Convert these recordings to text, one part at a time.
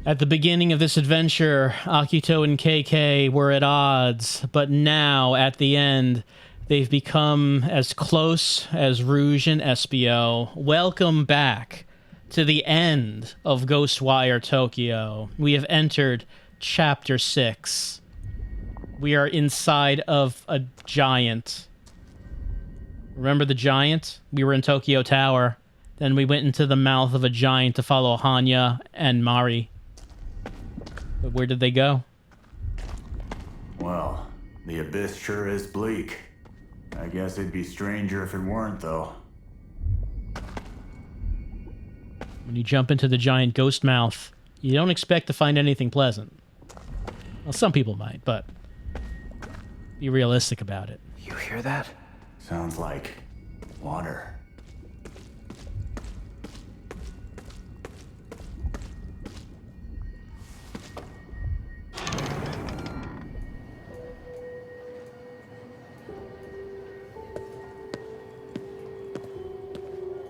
At the beginning of this adventure, Akito and KK were at odds, but now, at the end, they've become as close as Rouge and Espio. Welcome back to the end of Ghostwire Tokyo. We have entered Chapter 6. We are inside of a giant. Remember the giant? We were in Tokyo Tower. Then we went into the mouth of a giant to follow Hanya and Mari. But where did they go? Well, the abyss sure is bleak. I guess it'd be stranger if it weren't, though. When you jump into the giant ghost mouth, you don't expect to find anything pleasant. Well, some people might, but be realistic about it. You hear that? Sounds like water.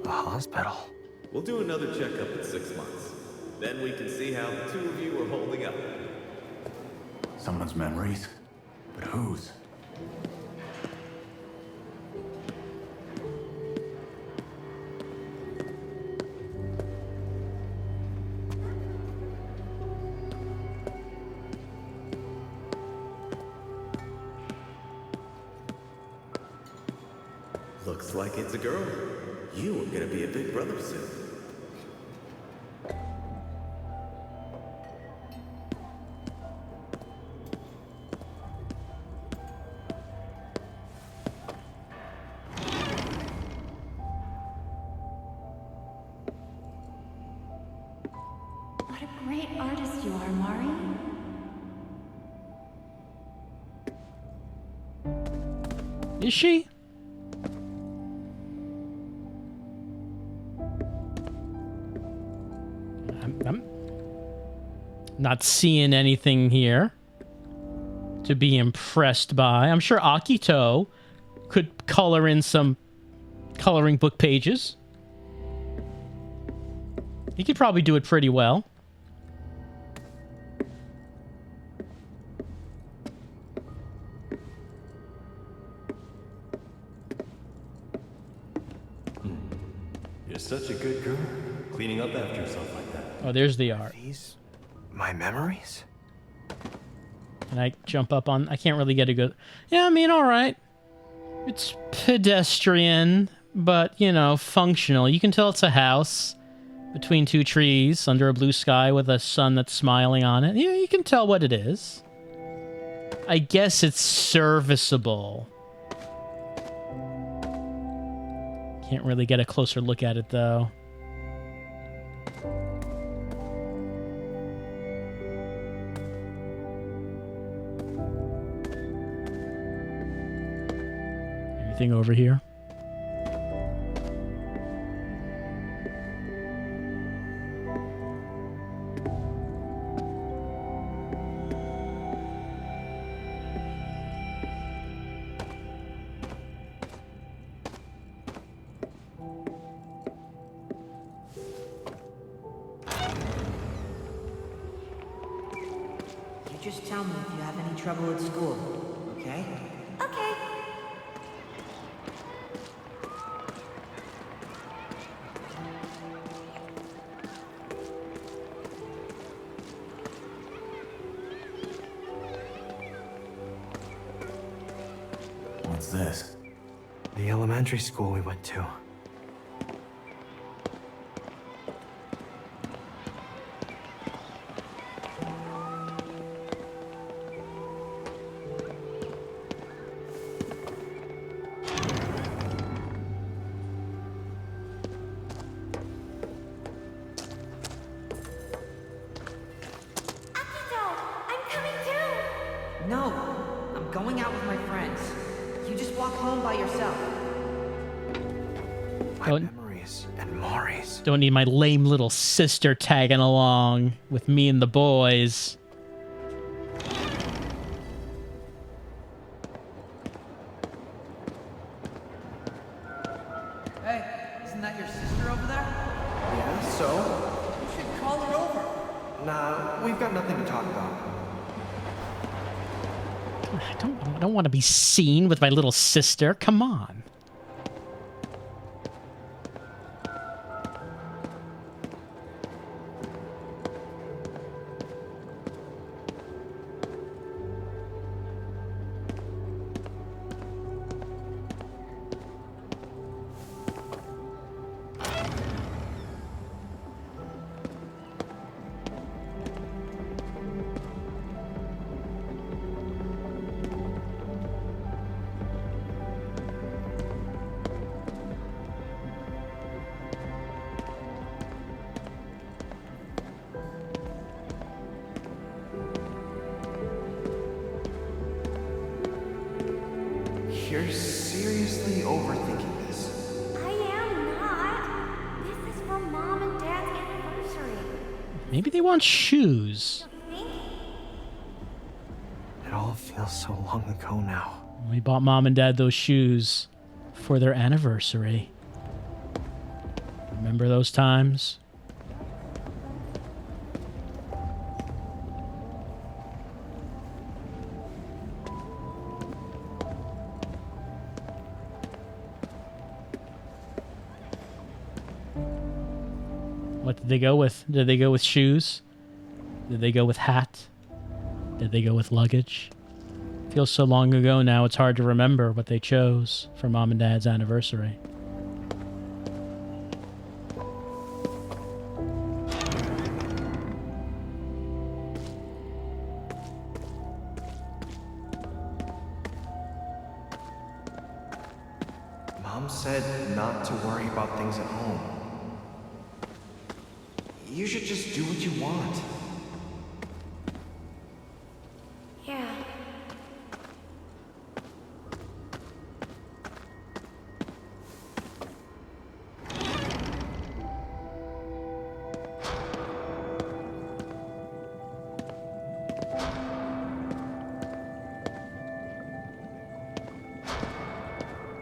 A hospital. We'll do another checkup in 6 months. Then we can see how the two of you are holding up. Someone's memories? But whose? Looks like it's a girl. You are gonna be a big brother soon. What a great artist you are, Mari. Is she? I'm not seeing anything here to be impressed by. I'm sure Akito could color in some coloring book pages. He could probably do it pretty well. You're such a good girl, cleaning up after yourself like that. Oh, there's the art. These my memories? And I jump up on... I can't really get a good... Yeah, I mean, all right. It's pedestrian, but, you know, functional. You can tell it's a house between two trees under a blue sky with a sun that's smiling on it. Yeah, you can tell what it is. I guess it's serviceable. Can't really get a closer look at it, though. Anything over here? You just tell me if you have any trouble at school, okay? Okay. What's this? The elementary school we went to. Akito, I'm coming too. No, I'm going out with my friends. You just walk home by yourself. My Don't- memories and Mari's. Don't need my lame little sister tagging along with me and the boys. Hey, isn't that your sister over there? Yeah, so? You should call her over. Nah, we've got nothing to talk about. I don't want to be seen with my little sister. Come on. You're seriously overthinking this. I am not. This is for Mom and Dad's anniversary. Maybe they want shoes. Think? It all feels so long ago now. We bought Mom and Dad those shoes for their anniversary. Remember those times? What did they go with? Did they go with shoes? Did they go with hat? Did they go with luggage? Feels so long ago now, it's hard to remember what they chose for Mom and Dad's anniversary. Mom said not to worry about things at home. You should just do what you want. Yeah.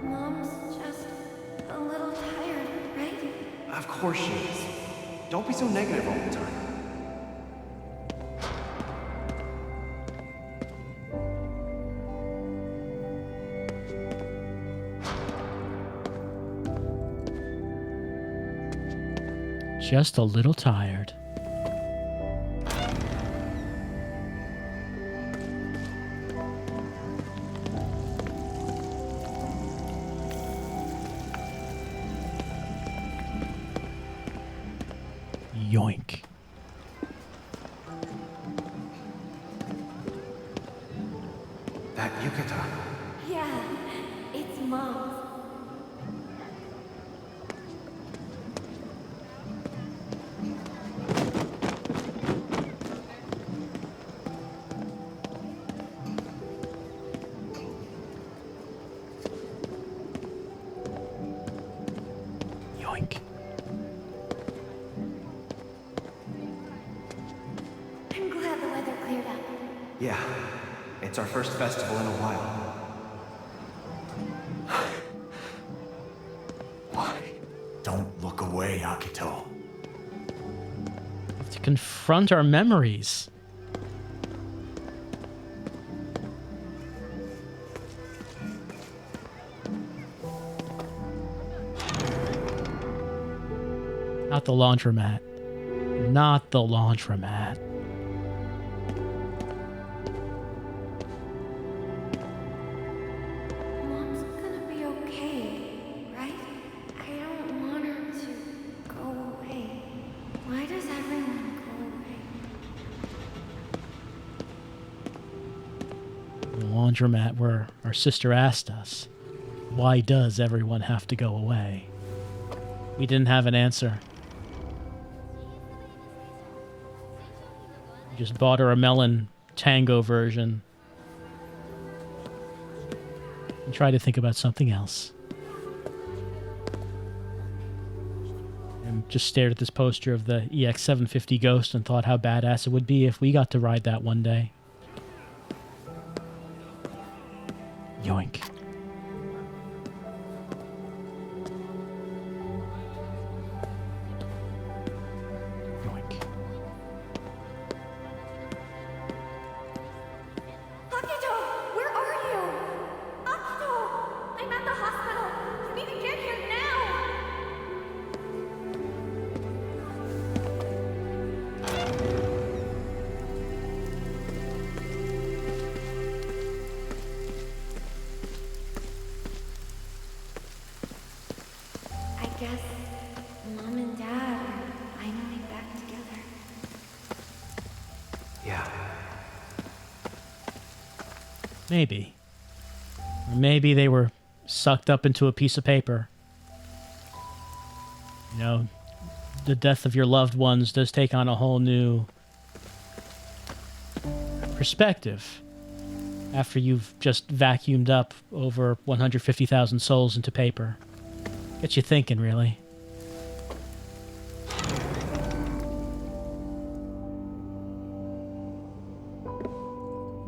Mom's just a little tired, right? Of course she is. Don't be so negative all the time. Just a little tired. Yoink. That yukata. Yeah, it's Mom's. Yoink. I'm glad the weather cleared up. Yeah, it's our first festival in a while. Why? Don't look away, Akito. To confront our memories. Not the laundromat. Not the laundromat. Mom's gonna be okay, right? I don't want her to go away. Why does everyone go away? The laundromat where our sister asked us, why does everyone have to go away? We didn't have an answer. We just bought her a melon tango version. And tried to think about something else. And just stared at this poster of the EX750 Ghost and thought how badass it would be if we got to ride that one day. Yoink. Yoink. Yeah. Maybe. Or maybe they were sucked up into a piece of paper. You know, the death of your loved ones does take on a whole new perspective after you've just vacuumed up over 150,000 souls into paper. Gets you thinking, really.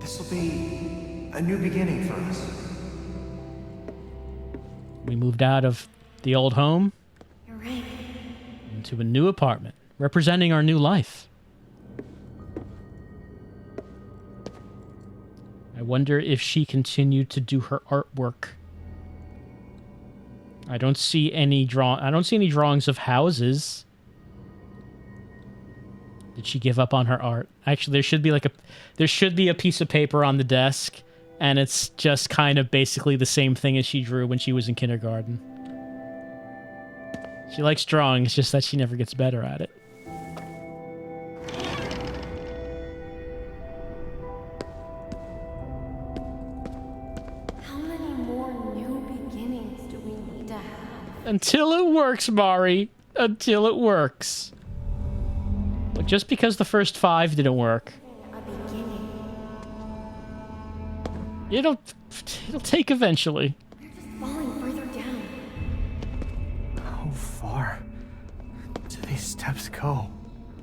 This'll be a new beginning for us. We moved out of the old home You're right. into a new apartment, representing our new life. I wonder if she continued to do her artwork. I don't see any drawings of houses. Did she give up on her art? Actually, there should be a piece of paper on the desk, and it's just kind of basically the same thing as she drew when she was in kindergarten. She likes drawing, it's just that she never gets better at it. How many more new beginnings do we need to have? Until it works, Mari. Until it works. But just because the first 5 didn't work, A beginning. it'll take eventually. We're just falling further down. How far do these steps go?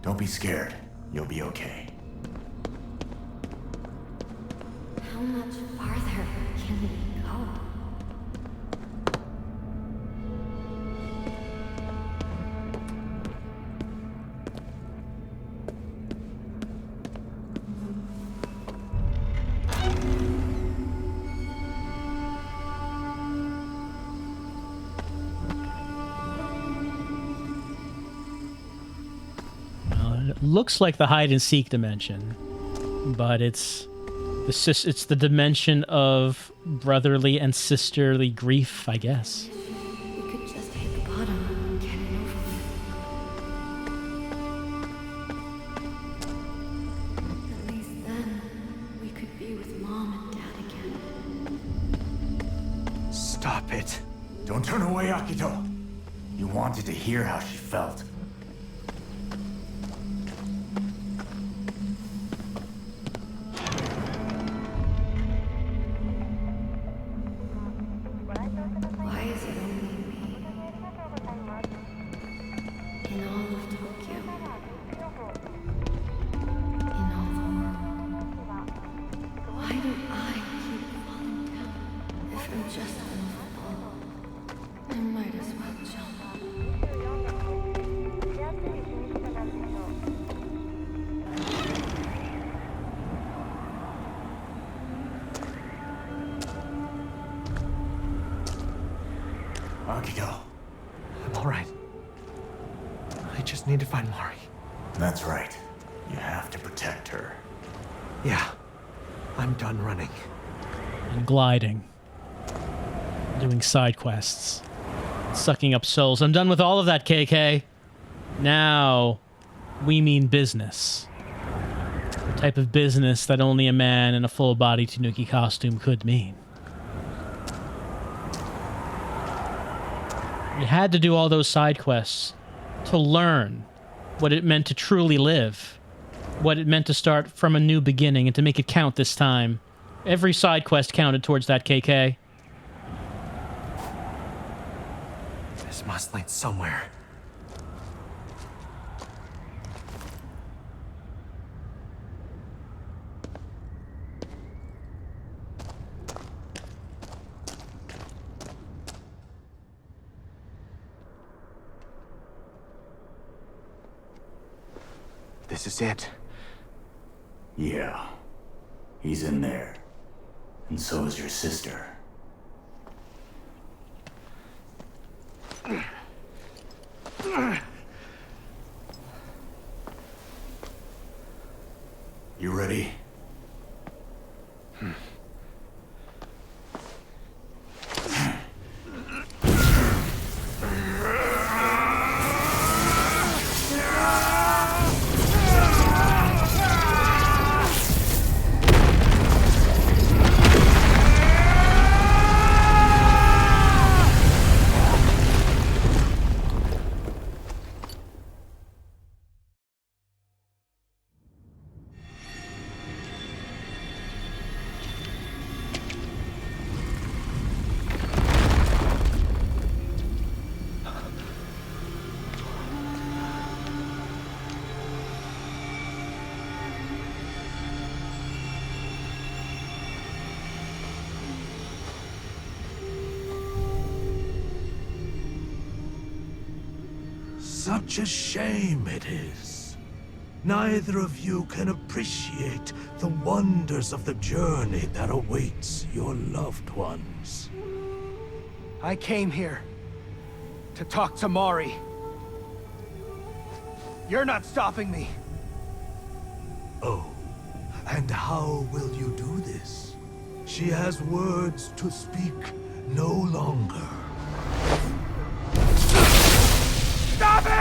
Don't be scared. You'll be okay. How much farther can we go? It looks like the hide and seek dimension, but it's the dimension of brotherly and sisterly grief, I guess. We could just hit the bottom and get it over with. At least then, we could be with Mom and Dad again. Stop it. Don't turn away, Akito. You wanted to hear how she felt. Why is it only me? In all of Tokyo. In all the world. Why do I keep falling down? If I'm just gonna fall, I might as well jump. Akito. I'm all right. I just need to find Mari. That's right. You have to protect her. Yeah. I'm done running. And gliding. Doing side quests. Sucking up souls. I'm done with all of that, KK. Now, we mean business. The type of business that only a man in a full-body Tanuki costume could mean. You had to do all those side quests to learn what it meant to truly live, what it meant to start from a new beginning and to make it count this time. Every side quest counted towards that, KK. This must lead somewhere. This is it. Yeah. He's in there. And so is your sister. You ready? Such a shame it is. Neither of you can appreciate the wonders of the journey that awaits your loved ones. I came here to talk to Mari. You're not stopping me. Oh, and how will you do this? She has words to speak no longer. Stop it!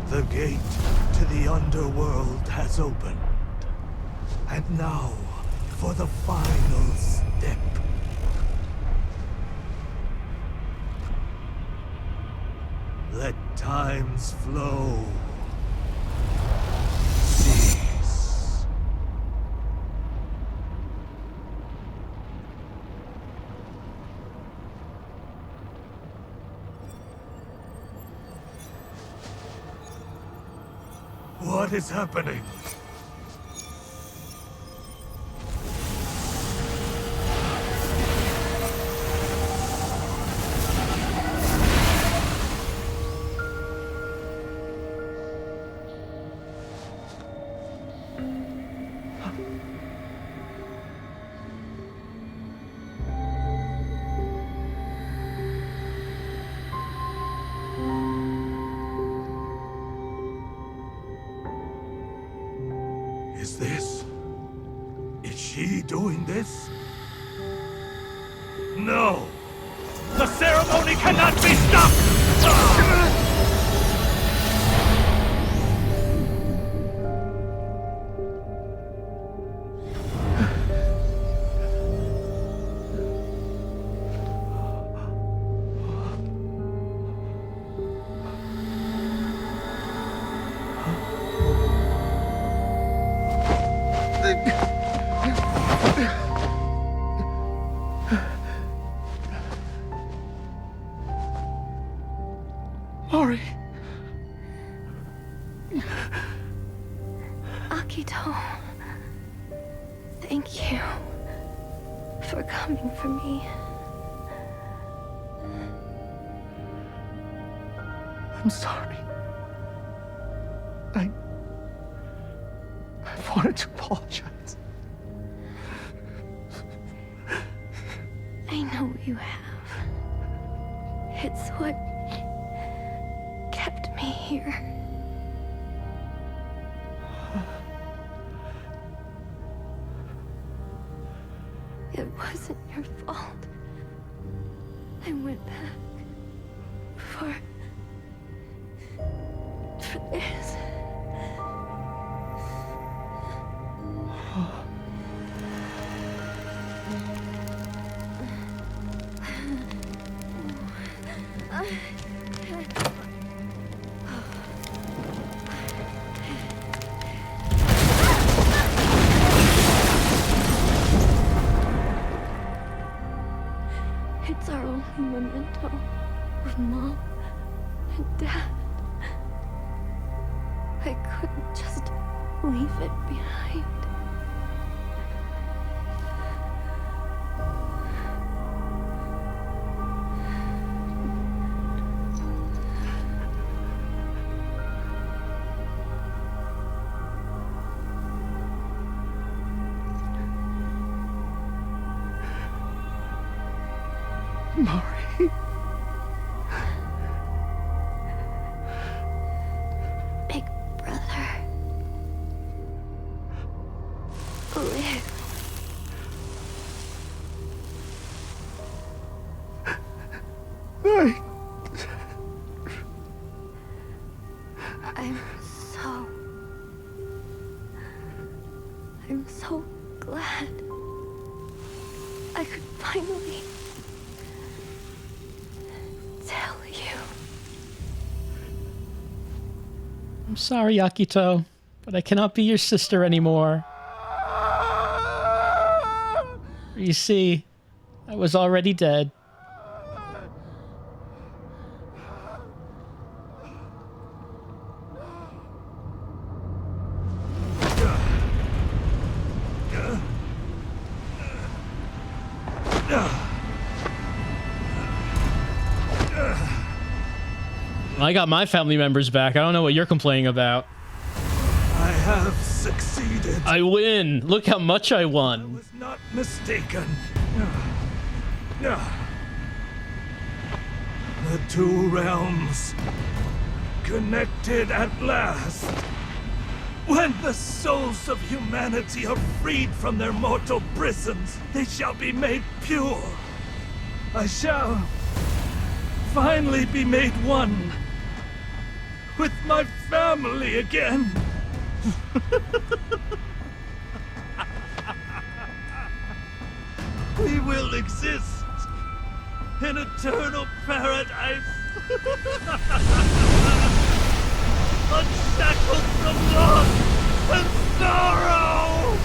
The gate to the underworld has opened. And now, for the final step. Let time's flow cease. What is happening? Is she doing this? No! The ceremony cannot be stopped! Mari. Akito, thank you for coming for me. I'm sorry. I wanted to apologize. I know you have. It's what kept me here. It wasn't your fault. I went back for this. It's our only memento of Mom and Dad. I couldn't just leave it behind. Mari. I'm so glad I could finally tell you. I'm sorry, Akito, but I cannot be your sister anymore. You see, I was already dead. I got my family members back. I don't know what you're complaining about. I have succeeded. I win. Look how much I I won. was not mistaken. The two realms connected at last. When the souls of humanity are freed from their mortal prisons, they shall be made pure. I shall finally be made one with my family again. We will exist in eternal paradise, unshackled from loss and sorrow.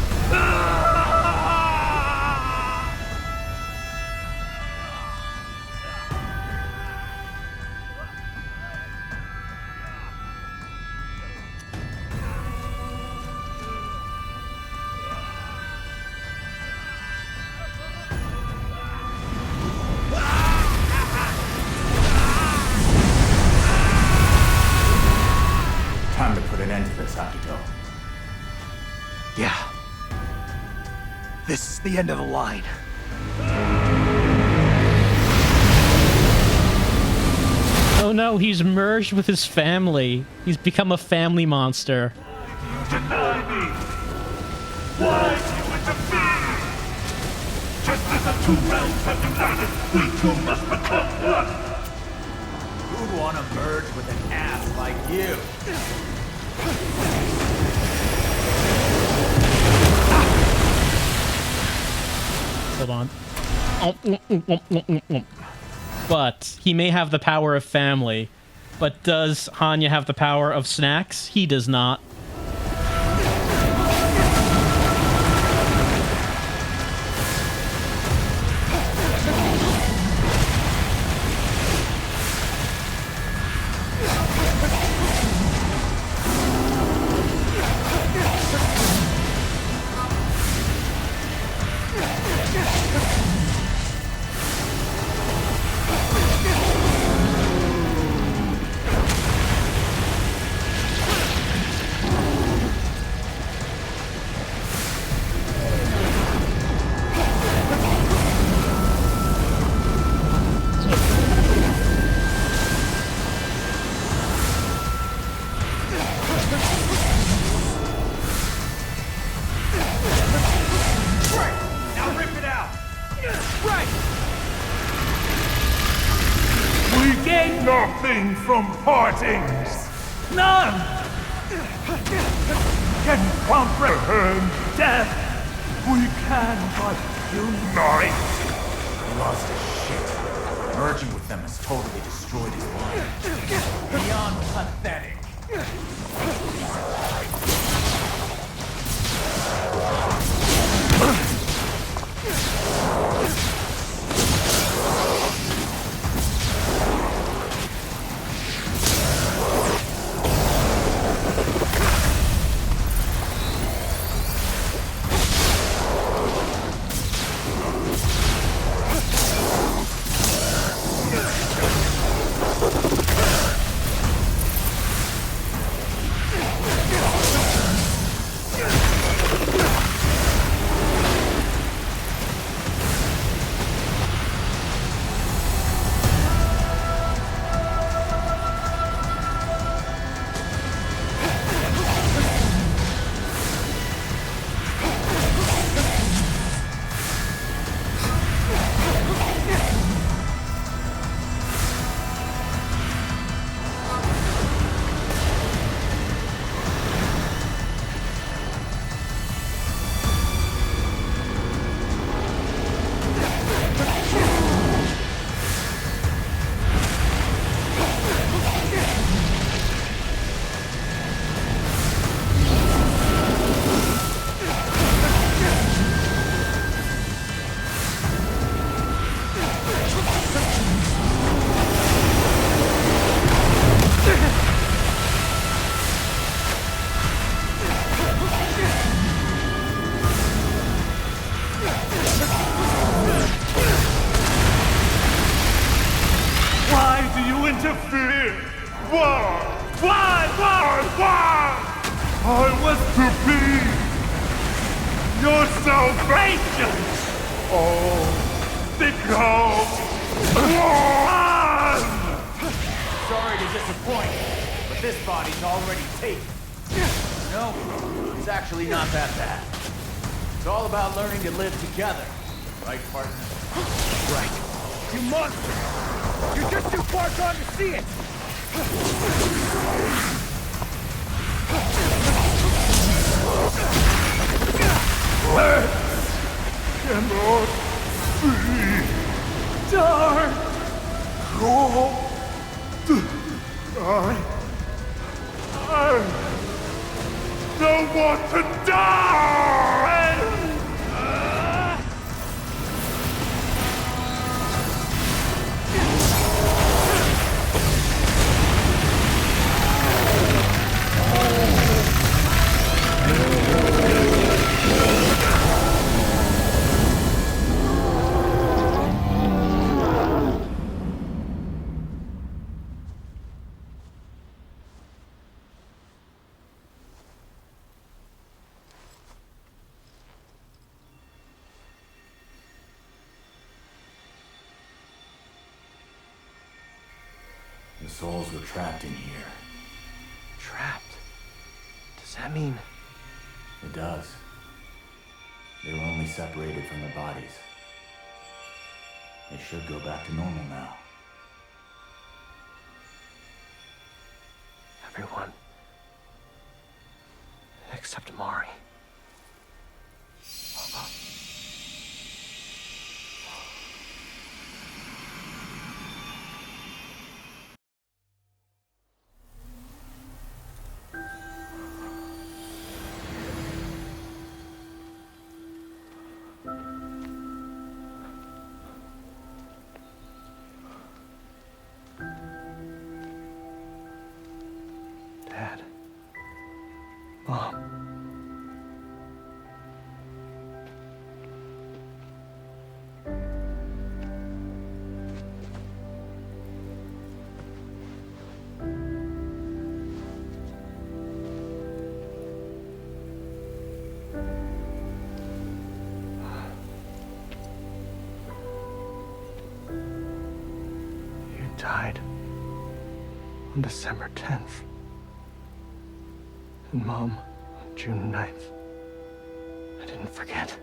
Time to put an end to this, Akito. Yeah. This is the end of the line. Oh no, he's merged with his family. He's become a family monster. Deny me. Why you interfere? Just as the two realms have united, we two must become one. Who'd want to merge with an ass like you? Hold on. But he may have the power of family. But does Hanya have the power of snacks? He does not. Nothing from partings. None. Can comprehend death. We can but unite. He lost his shit. Merging with them has totally destroyed his mind. Beyond pathetic. I was to be your salvation! Oh, because one! Sorry to disappoint, but this body's already taken. No, it's actually not that bad. It's all about learning to live together. Right, partner? Right. You monster! You're just too far gone to see it! Let cannot be dark. Cold. I don't want to die! The souls were trapped in here. Trapped? Does that mean... It does. They were only separated from their bodies. They should go back to normal now. Everyone. Except Mari. Dad. Mom. You died on December 10th. And Mom, on June 9th. I didn't forget.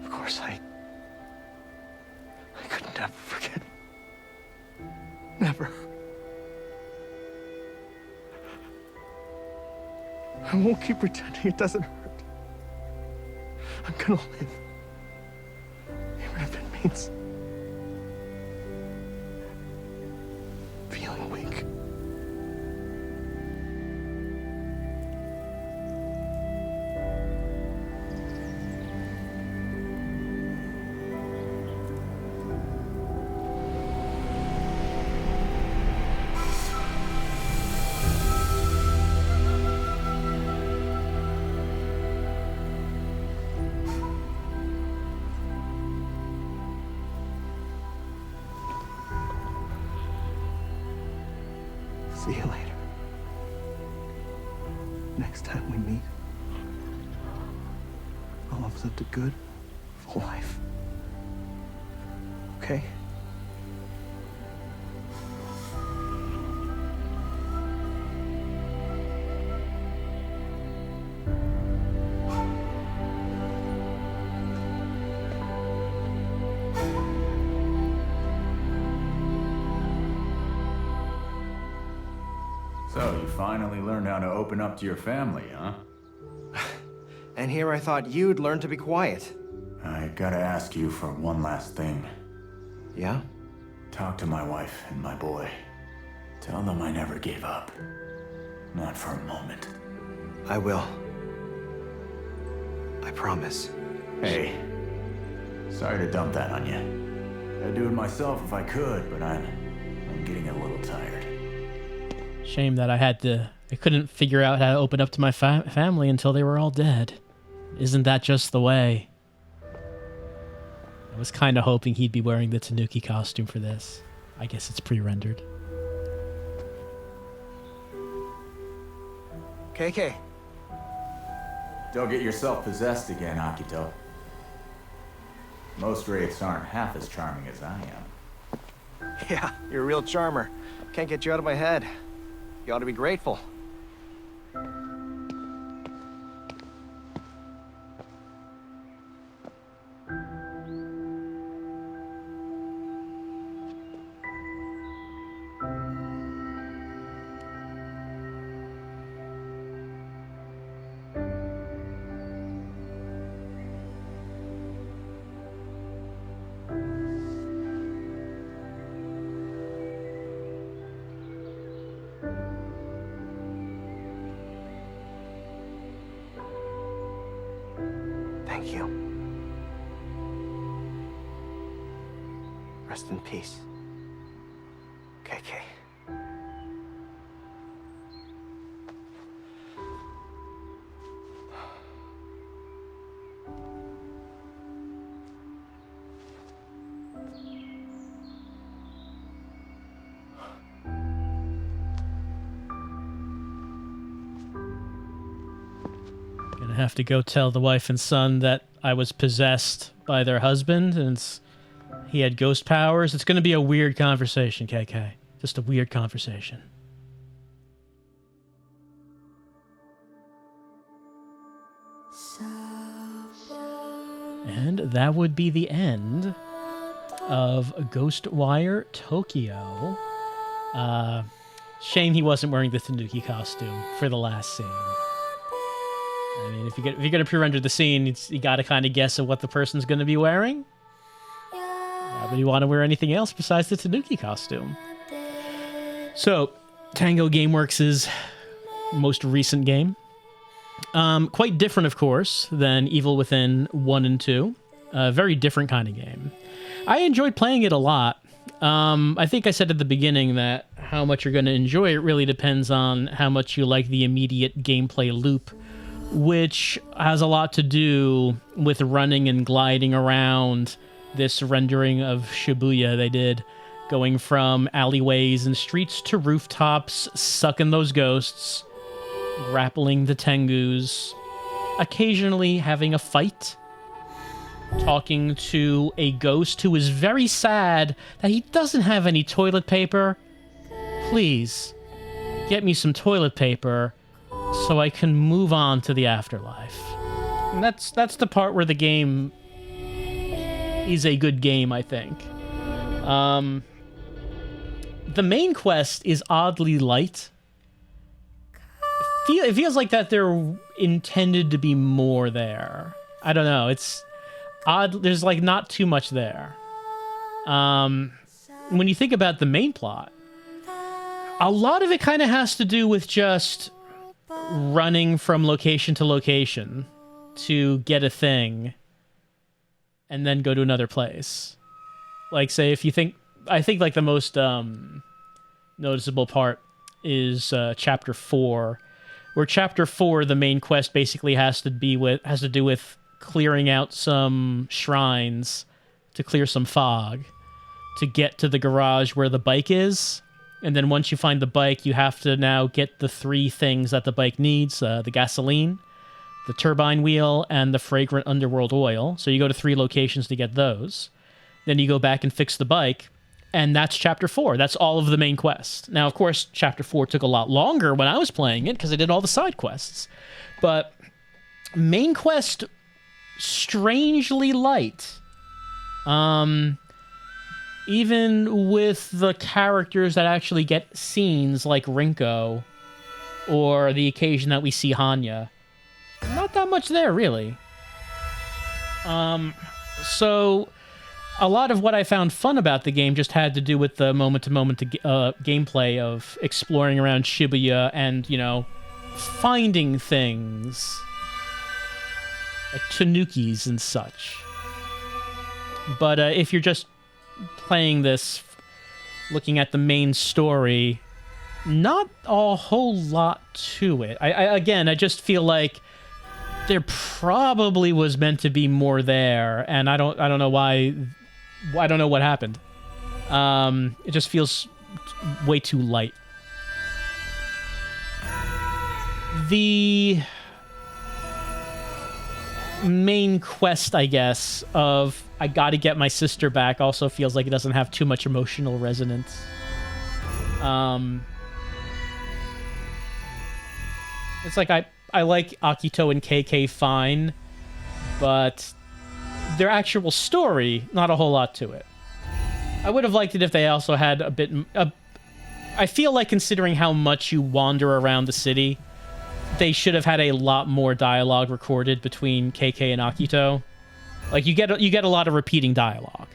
Of course, I could never forget. Never. I won't keep pretending it doesn't hurt. I'm gonna live. Even if it means feeling weak. See you later. Next time we meet, I'll have lived a good, full life. Okay? So, you finally learned how to open up to your family, huh? And here I thought you'd learn to be quiet. I gotta ask you for one last thing. Yeah? Talk to my wife and my boy. Tell them I never gave up. Not for a moment. I will. I promise. Hey, sorry to dump that on you. I'd do it myself if I could, but I'm getting a little tired. Shame that I couldn't figure out how to open up to my family until they were all dead. Isn't that just the way? I was kind of hoping he'd be wearing the Tanuki costume for this. I guess it's pre-rendered. KK. Don't get yourself possessed again, Akito. Most wraiths aren't half as charming as I am. Yeah, you're a real charmer. Can't get you out of my head. You ought to be grateful. Thank you. Rest in peace, KK. Gonna have to go tell the wife and son that I was possessed by their husband and he had ghost powers. It's gonna be a weird conversation, KK. Just a weird conversation. And that would be the end of Ghostwire Tokyo. Shame he wasn't wearing the Tanuki costume for the last scene. I mean, if you're gonna pre-render the scene, you gotta kind of guess at what the person's gonna be wearing. Why would you want to wear anything else besides the Tanuki costume? So, Tango Gameworks' most recent game. Quite different, of course, than Evil Within 1 and 2. A very different kind of game. I enjoyed playing it a lot. I think I said at the beginning that how much you're going to enjoy it really depends on how much you like the immediate gameplay loop, which has a lot to do with running and gliding around this rendering of Shibuya they did, going from alleyways and streets to rooftops, sucking those ghosts, grappling the Tengus, occasionally having a fight, talking to a ghost who is very sad that he doesn't have any toilet paper. Please, get me some toilet paper so I can move on to the afterlife. And that's the part where the game is a good game, I think. The main quest is oddly light. It feels like that there intended to be more there. I don't know. It's odd. There's like not too much there. When you think about the main plot, a lot of it kind of has to do with just running from location to location to get a thing and then go to another place. Like, say, if you think... I think, like, the most noticeable part is Chapter 4, where Chapter 4, the main quest, basically has to do with clearing out some shrines to clear some fog to get to the garage where the bike is. And then once you find the bike, you have to now get the 3 things that the bike needs, the gasoline, the turbine wheel, and the fragrant underworld oil. So you go to 3 locations to get those. Then you go back and fix the bike, and that's Chapter 4. That's all of the main quest. Now, of course, Chapter 4 took a lot longer when I was playing it, because I did all the side quests. But main quest, strangely light. Even with the characters that actually get scenes like Rinko, or the occasion that we see Hanya, not that much there, really. So a lot of what I found fun about the game just had to do with the moment-to-moment gameplay of exploring around Shibuya and, you know, finding things like Tanukis and such. But if you're just playing this, looking at the main story, not a whole lot to it. I just feel like there probably was meant to be more there, and I don't know why. I don't know what happened. It just feels way too light. the main quest, I guess, of I gotta get my sister back also feels like it doesn't have too much emotional resonance. It's like I like Akito and KK fine, but their actual story, not a whole lot to it. I would have liked it if they also had a bit... I feel like considering how much you wander around the city, they should have had a lot more dialogue recorded between KK and Akito. Like, you get a lot of repeating dialogue.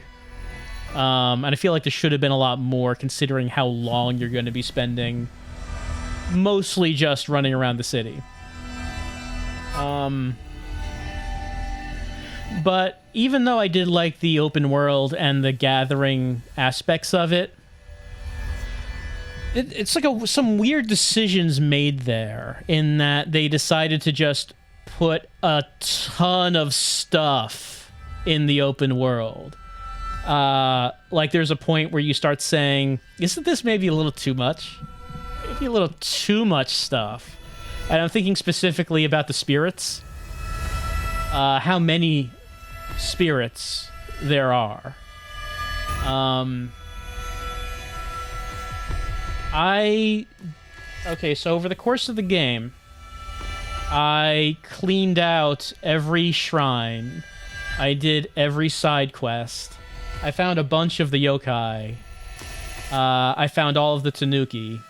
And I feel like there should have been a lot more considering how long you're going to be spending mostly just running around the city. But even though I did like the open world and the gathering aspects of it, it's like some weird decisions made there in that they decided to just put a ton of stuff in the open world. Like there's a point where you start saying, isn't this maybe a little too much? Maybe a little too much stuff. And I'm thinking specifically about the spirits. How many spirits there are. Okay, so over the course of the game, I cleaned out every shrine. I did every side quest. I found a bunch of the yokai. I found all of the tanuki.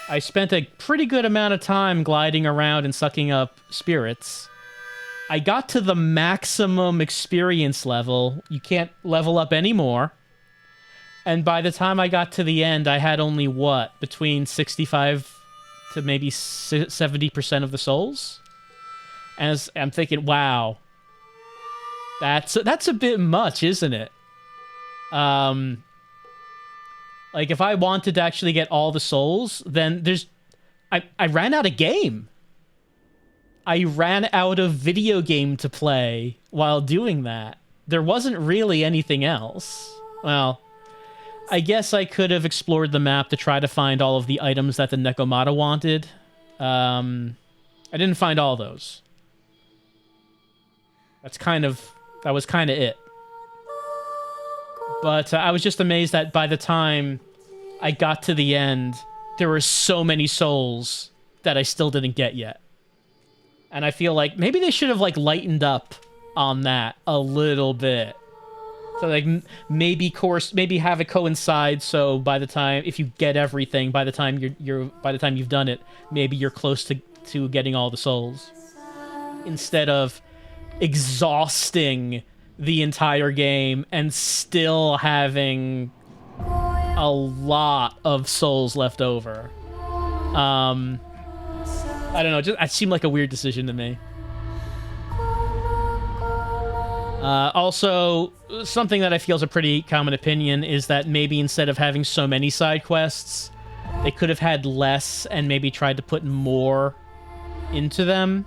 I spent a pretty good amount of time gliding around and sucking up spirits. I got to the maximum experience level. You can't level up anymore. And by the time I got to the end, I had only, what, between 65 to maybe 70% of the souls? And I'm thinking, wow. That's a bit much, isn't it? Like, if I wanted to actually get all the souls, then I ran out of game. I ran out of video game to play while doing that. There wasn't really anything else. Well, I guess I could have explored the map to try to find all of the items that the Nekomata wanted. I didn't find all those. That was kind of it. But I was just amazed that by the time I got to the end, there were so many souls that I still didn't get yet. And I feel like maybe they should have like lightened up on that a little bit. So like maybe have it coincide so by the time if you get everything by the time you've done it, maybe you're close to getting all the souls. Instead of exhausting the entire game and still having a lot of souls left over. I don't know, it seemed like a weird decision to me. Also, something that I feel is a pretty common opinion is that maybe instead of having so many side quests, they could have had less and maybe tried to put more into them.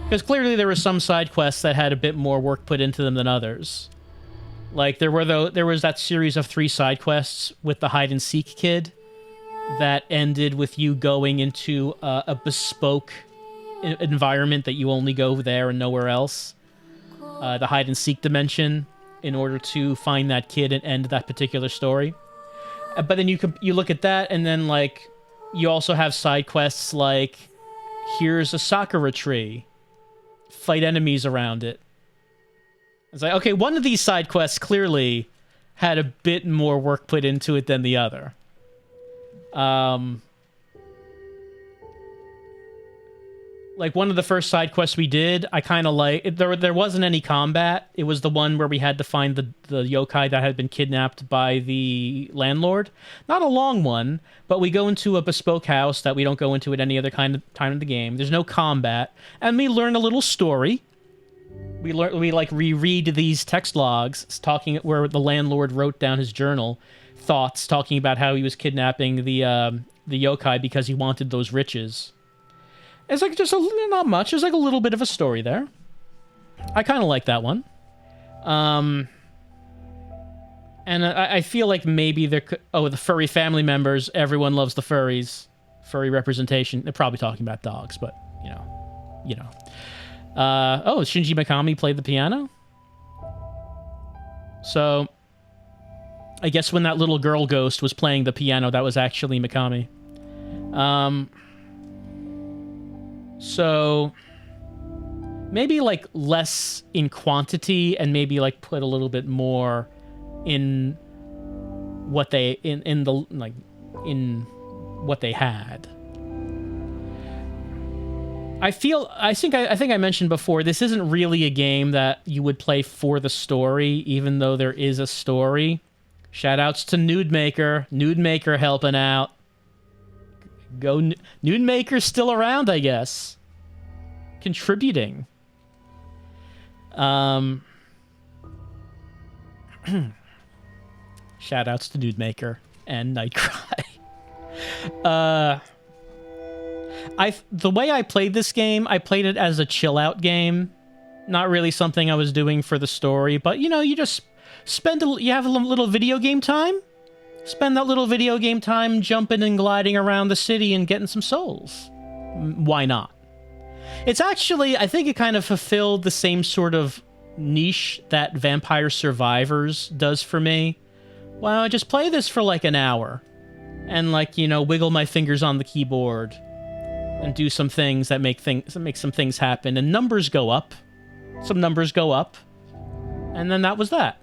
Because clearly there were some side quests that had a bit more work put into them than others. Like, there was that series of 3 side quests with the hide-and-seek kid that ended with you going into a bespoke environment that you only go there and nowhere else. The hide-and-seek dimension, in order to find that kid and end that particular story. But then you look at that, and then, like, you also have side quests like, here's a sakura tree. Fight enemies around it. It's like, okay, one of these side quests clearly had a bit more work put into it than the other. Like, one of the first side quests we did, I kind of like... There wasn't any combat. It was the one where we had to find the yokai that had been kidnapped by the landlord. Not a long one, but we go into a bespoke house that we don't go into at any other kind of time in the game. There's no combat. And we learn a little story. We reread these text logs talking where the landlord wrote down his journal thoughts, talking about how he was kidnapping the yokai because he wanted those riches. It's like just not much. There's like a little bit of a story there. I kind of like that one. And I feel like maybe there could... Oh, the furry family members. Everyone loves the furries. Furry representation. They're probably talking about dogs, but you know. Oh, Shinji Mikami played the piano? So, I guess when that little girl ghost was playing the piano, that was actually Mikami. So, maybe, like, less in quantity and maybe, like, put a little bit more in what they, in what they had. I think I mentioned before, this isn't really a game that you would play for the story, even though there is a story. Shoutouts to Nude Maker. Nude Maker helping out. Nude Maker's still around, I guess. Contributing. Shoutouts to Nude Maker and Nightcry. The way I played this game, I played it as a chill out game. Not really something I was doing for the story, but you just you have a little video game time. Spend that little video game time jumping and gliding around the city and getting some souls. Why not? It's actually, I think it kind of fulfilled the same sort of niche that Vampire Survivors does for me. Well, I just play this for like an hour and wiggle my fingers on the keyboard and do some things that make some things happen, and numbers go up. Some numbers go up. And then that was that.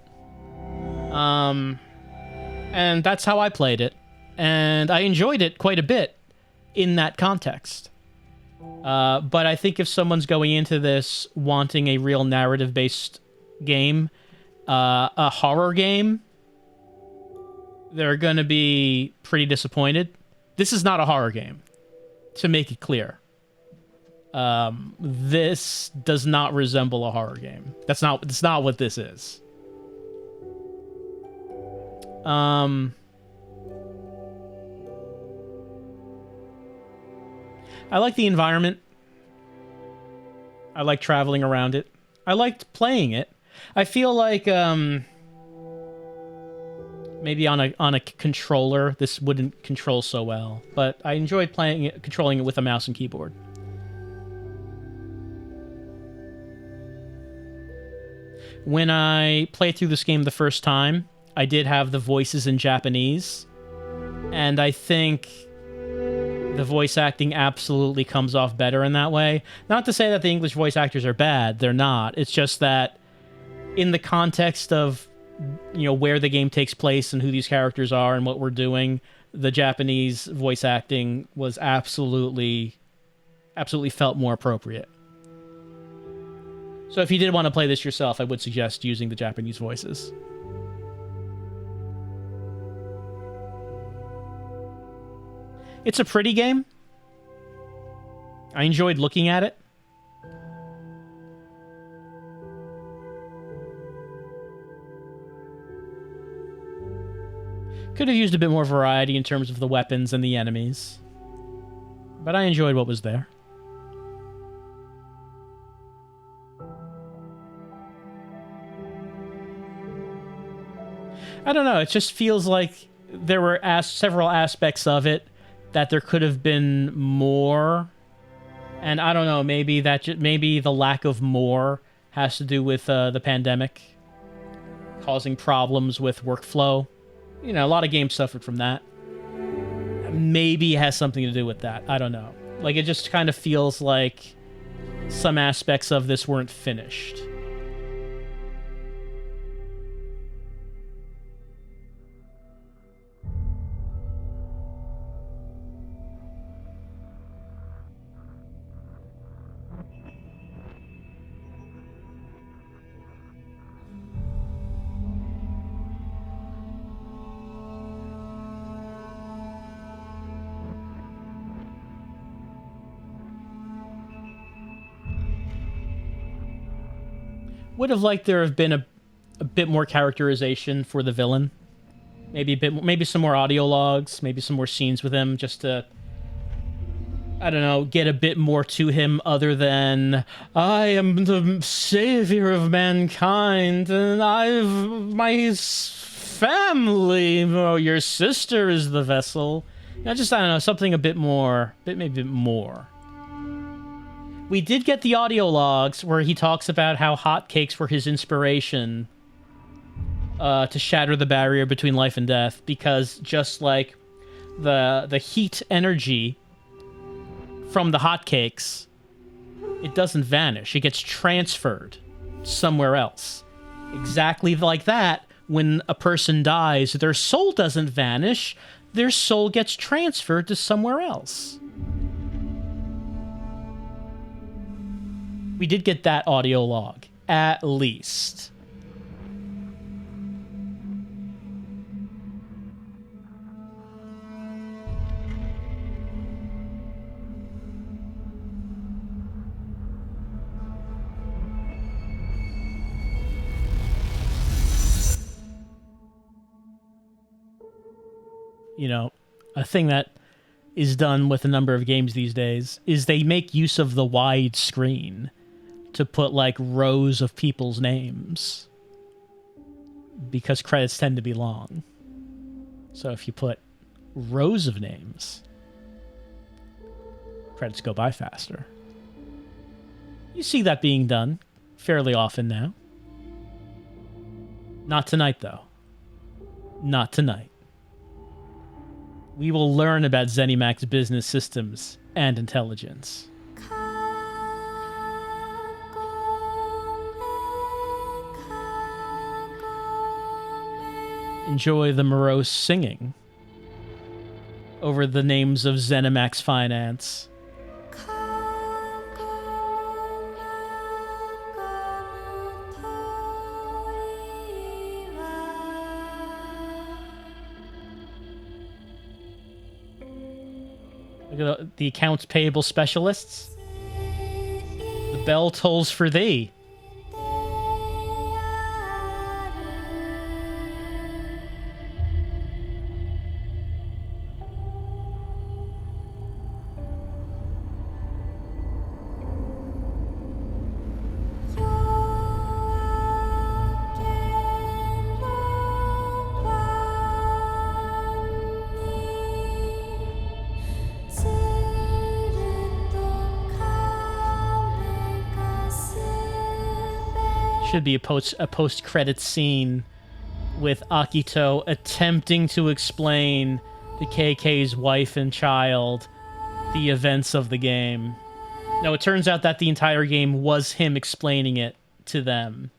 And that's how I played it. And I enjoyed it quite a bit in that context. But I think if someone's going into this wanting a real narrative-based game, a horror game, they're going to be pretty disappointed. This is not a horror game, to make it clear. This does not resemble a horror game. That's not what this is. I like the environment. I like traveling around it. I liked playing it. I feel like maybe on a controller this wouldn't control so well, but I enjoyed controlling it with a mouse and keyboard. When I played through this game the first time, I did have the voices in Japanese, and I think the voice acting absolutely comes off better in that way. Not to say that the English voice actors are bad, they're not. It's just that in the context of where the game takes place and who these characters are and what we're doing, the Japanese voice acting was absolutely felt more appropriate. So if you did want to play this yourself, I would suggest using the Japanese voices. It's a pretty game. I enjoyed looking at it. Could have used a bit more variety in terms of the weapons and the enemies, but I enjoyed what was there. I don't know, it just feels like there were several aspects of it that there could have been more, and I don't know, maybe the lack of more has to do with the pandemic causing problems with workflow. A lot of games suffered from that. Maybe it has something to do with that. I don't know. Like, it just kind of feels like some aspects of this weren't finished. Would have liked there have been a bit more characterization for the villain. Maybe some more audio logs, maybe some more scenes with him, just to, I don't know, get a bit more to him other than, I am the savior of mankind, and my family, your sister is the vessel. I don't know, something maybe a bit more. We did get the audio logs where he talks about how hotcakes were his inspiration to shatter the barrier between life and death, because just like the heat energy from the hotcakes, it doesn't vanish. It gets transferred somewhere else. Exactly like that, when a person dies, their soul doesn't vanish. Their soul gets transferred to somewhere else. We did get that audio log, at least. You know, a thing that is done with a number of games these days is they make use of the wide screen to put like rows of people's names, because credits tend to be long. So if you put rows of names, credits go by faster. You see that being done fairly often now. Not tonight, though. Not tonight. We will learn about ZeniMax's business systems and intelligence. Enjoy the morose singing over the names of ZeniMax Finance. Look at the accounts payable specialists. The bell tolls for thee. Should be a post-credits scene with Akito attempting to explain to KK's wife and child the events of the game. No, it turns out that the entire game was him explaining it to them.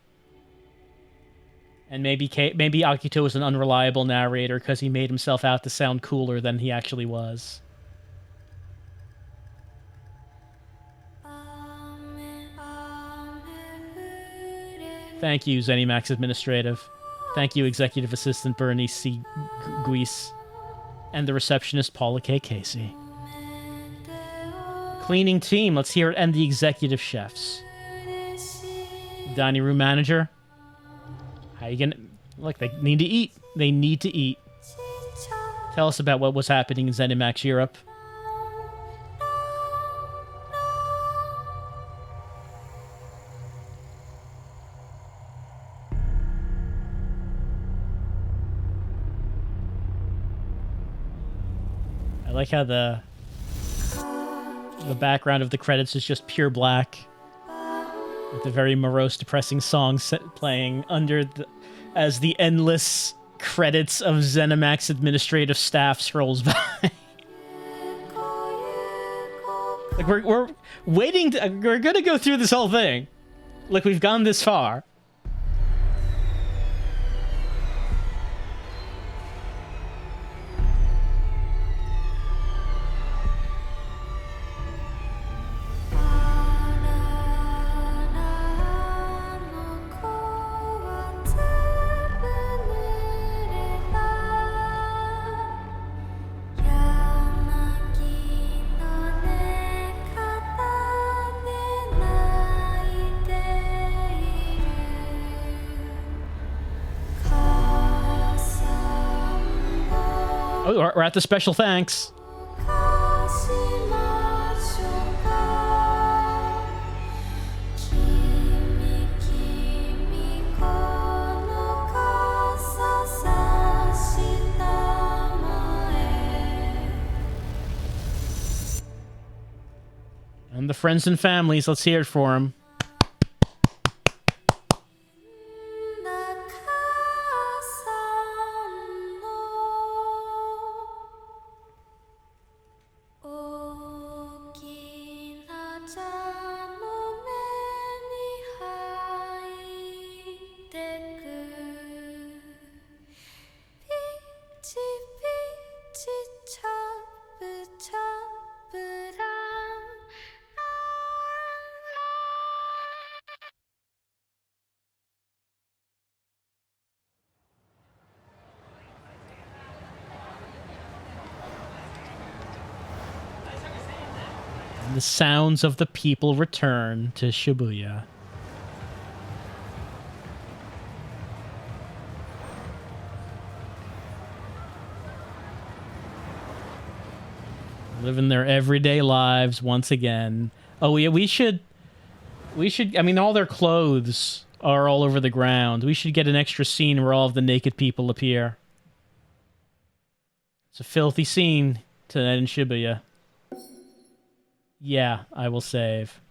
And maybe Akito was an unreliable narrator because he made himself out to sound cooler than he actually was. Thank you, ZeniMax Administrative. Thank you, Executive Assistant Bernice C. Guise. And the receptionist, Paula K. Casey. Cleaning team, let's hear it, and the executive chefs. Dining room manager. How you gonna... Look, they need to eat. They need to eat. Tell us about what was happening in ZeniMax Europe. I like how the background of the credits is just pure black, with a very morose, depressing song playing under as the endless credits of ZeniMax administrative staff scrolls by. Like we're waiting. We're gonna go through this whole thing. Like we've gone this far. Oh, we're at the special thanks. And the friends and families, let's hear it for them. The sounds of the people return to Shibuya. Living their everyday lives once again. Oh, yeah, we should, I mean, all their clothes are all over the ground. We should get an extra scene where all of the naked people appear. It's a filthy scene tonight in Shibuya. Yeah, I will save.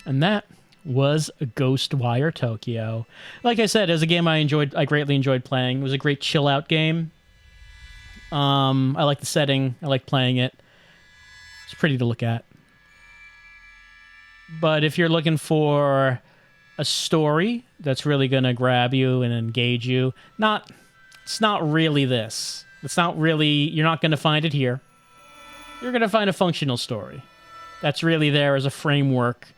And that was Ghostwire Tokyo. Like I said, as a game I greatly enjoyed playing. It was a great chill out game. I like the setting. I like playing it. It's pretty to look at. But if you're looking for a story that's really going to grab you and engage you, it's not really this. It's not really, you're not going to find it here. You're going to find a functional story that's really there as a framework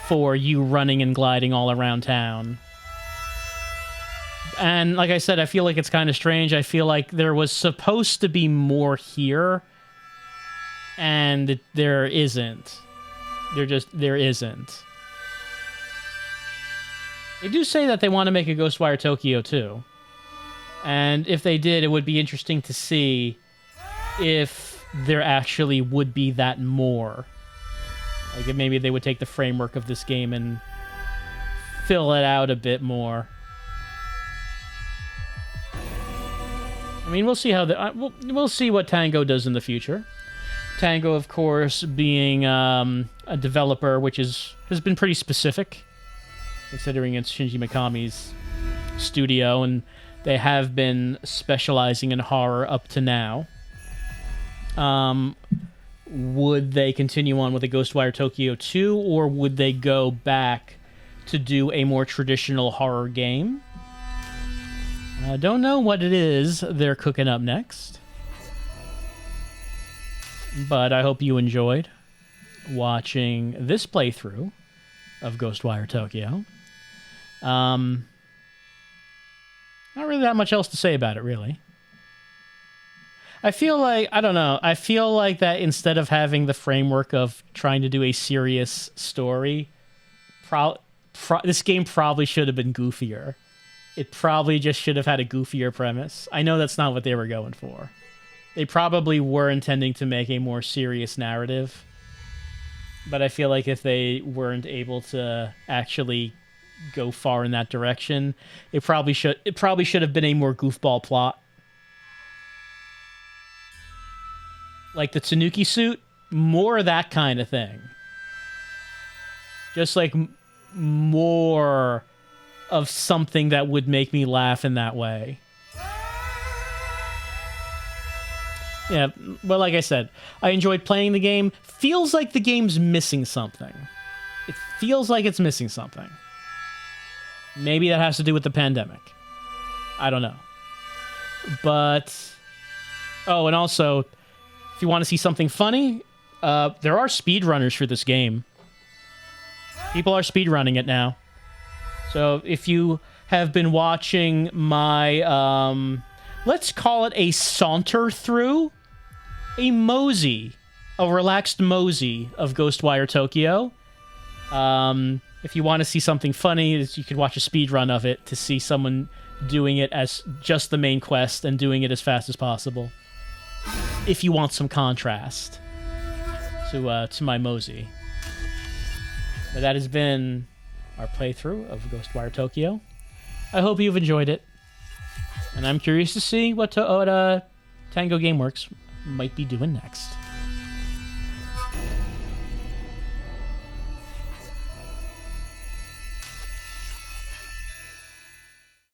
for you running and gliding all around town. And like I said, I feel like it's kind of strange. I feel like there was supposed to be more here, and there isn't. There isn't. They do say that they want to make a Ghostwire Tokyo too. And if they did, it would be interesting to see if there actually would be that more. Like, if maybe they would take the framework of this game and fill it out a bit more. I mean, we'll see how we'll see what Tango does in the future. Tango, of course, being a developer, which has been pretty specific, considering it's Shinji Mikami's studio, and they have been specializing in horror up to now. Would they continue on with a Ghostwire Tokyo 2, or would they go back to do a more traditional horror game? I don't know what it is they're cooking up next. But I hope you enjoyed watching this playthrough of Ghostwire Tokyo. Not really that much else to say about it, really. I feel like, I don't know, I feel like that instead of having the framework of trying to do a serious story, this game probably should have been goofier. It probably just should have had a goofier premise. I know that's not what they were going for. They probably were intending to make a more serious narrative, but I feel like if they weren't able to actually go far in that direction, it probably should have been a more goofball plot. Like the Tanuki suit, more of that kind of thing. Just like more of something that would make me laugh in that way. Yeah, but like I said, I enjoyed playing the game. Feels like the game's missing something. It feels like it's missing something. Maybe that has to do with the pandemic. I don't know. But, oh, and also, if you want to see something funny, there are speedrunners for this game. People are speedrunning it now. So if you have been watching my, let's call it a saunter through, a relaxed mosey of Ghostwire Tokyo. If you want to see something funny, you could watch a speedrun of it to see someone doing it as just the main quest and doing it as fast as possible. If you want some contrast to my mosey. But that has been our playthrough of Ghostwire Tokyo. I hope you've enjoyed it. And I'm curious to see what Tango Gameworks might be doing next.